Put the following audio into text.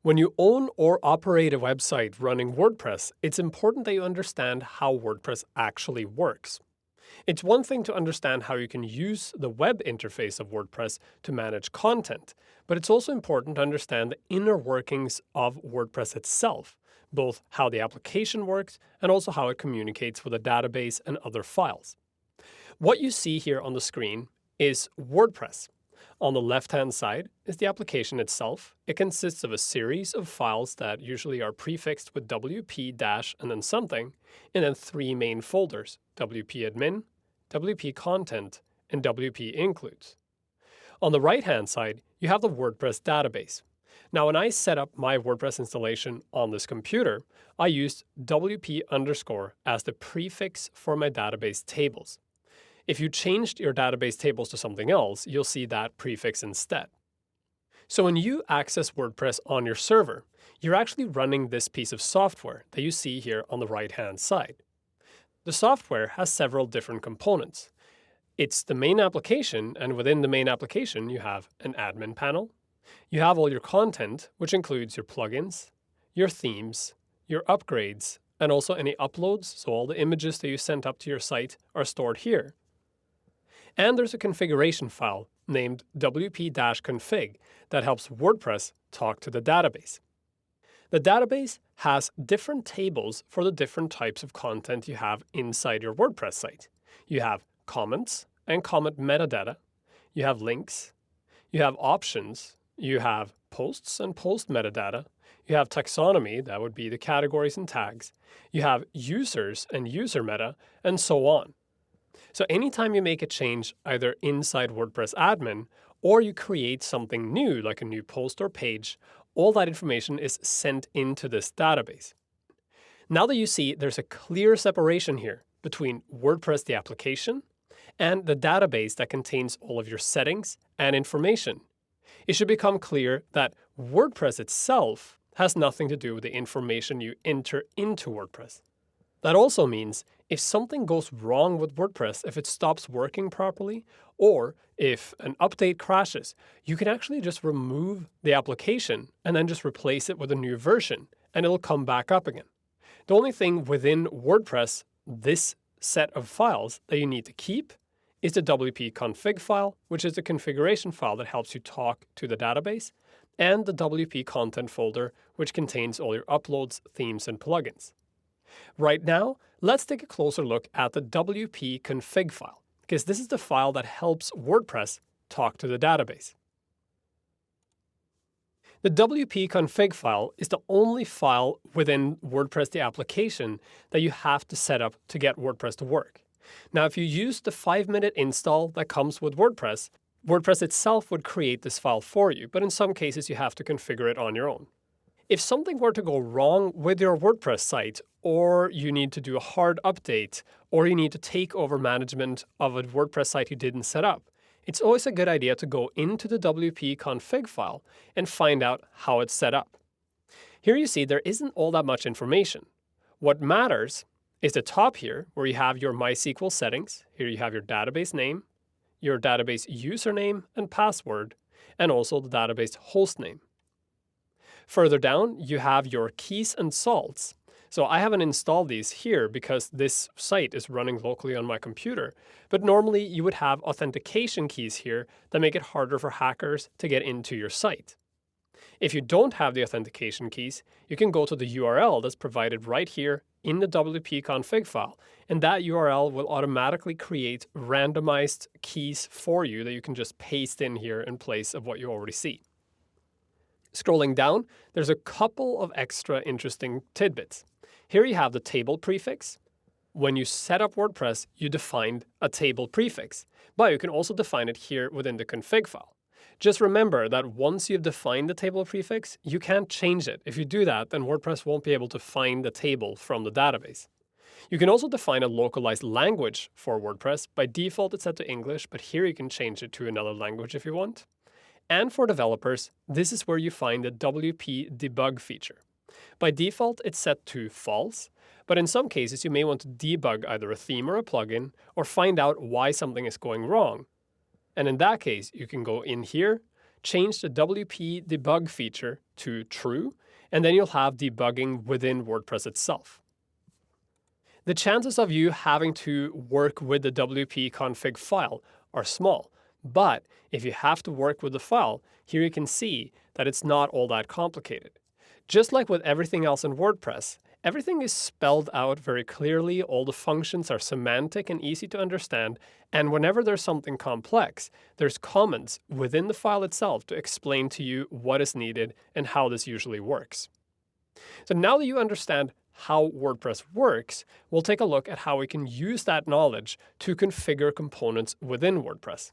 When you own or operate a website running WordPress, it's important that you understand how WordPress actually works. It's one thing to understand how you can use the web interface of WordPress to manage content, but it's also important to understand the inner workings of WordPress itself, both how the application works and also how it communicates with a database and other files. What you see here on the screen is WordPress. On the left-hand side is the application itself. It consists of a series of files that usually are prefixed with WP- and then something, and then three main folders: WP admin, WP content, and WP includes. On the right-hand side, you have the WordPress database. Now, when I set up my WordPress installation on this computer, I used WP_ as the prefix for my database tables. If you changed your database tables to something else, you'll see that prefix instead. So when you access WordPress on your server, you're actually running this piece of software that you see here on the right-hand side. The software has several different components. It's the main application, and within the main application, you have an admin panel. You have all your content, which includes your plugins, your themes, your upgrades, and also any uploads, so all the images that you sent up to your site are stored here. And there's a configuration file named wp-config that helps WordPress talk to the database. The database has different tables for the different types of content you have inside your WordPress site. You have comments and comment metadata. You have links. You have options. You have posts and post metadata. You have taxonomy, that would be the categories and tags. You have users and user meta, and so on. So anytime you make a change either inside WordPress admin or you create something new like a new post or page, all that information is sent into this database. Now that you see there's a clear separation here between WordPress the application and the database that contains all of your settings and information, it should become clear that WordPress itself has nothing to do with the information you enter into WordPress. That also means if something goes wrong with WordPress, if it stops working properly, or if an update crashes, you can actually just remove the application and then just replace it with a new version, and it'll come back up again. The only thing within WordPress, this set of files that you need to keep, is the wp-config file, which is the configuration file that helps you talk to the database, and the WP content folder, which contains all your uploads, themes, and plugins. Right now, let's take a closer look at the wp-config file, because this is the file that helps WordPress talk to the database. The wp-config file is the only file within WordPress the application that you have to set up to get WordPress to work. Now, if you use the 5-minute install that comes with WordPress, WordPress itself would create this file for you, but in some cases you have to configure it on your own. If something were to go wrong with your WordPress site, or you need to do a hard update, or you need to take over management of a WordPress site you didn't set up, it's always a good idea to go into the wp-config file and find out how it's set up. Here you see there isn't all that much information. What matters is the top here, where you have your MySQL settings. Here you have your database name, your database username and password, and also the database hostname. Further down, you have your keys and salts. So I haven't installed these here because this site is running locally on my computer, but normally you would have authentication keys here that make it harder for hackers to get into your site. If you don't have the authentication keys, you can go to the URL that's provided right here in the wp-config file, and that URL will automatically create randomized keys for you that you can just paste in here in place of what you already see. Scrolling down, there's a couple of extra interesting tidbits. Here you have the table prefix. When you set up WordPress, you defined a table prefix, but you can also define it here within the config file. Just remember that once you've defined the table prefix, you can't change it. If you do that, then WordPress won't be able to find the table from the database. You can also define a localized language for WordPress. By default, it's set to English, but here you can change it to another language if you want. And for developers, this is where you find the WP debug feature. By default, it's set to false, but in some cases you may want to debug either a theme or a plugin, or find out why something is going wrong. And in that case, you can go in here, change the WP debug feature to true, and then you'll have debugging within WordPress itself. The chances of you having to work with the WP config file are small, but if you have to work with the file, here you can see that it's not all that complicated. Just like with everything else in WordPress, everything is spelled out very clearly, all the functions are semantic and easy to understand, and whenever there's something complex, there's comments within the file itself to explain to you what is needed and how this usually works. So now that you understand how WordPress works, we'll take a look at how we can use that knowledge to configure components within WordPress.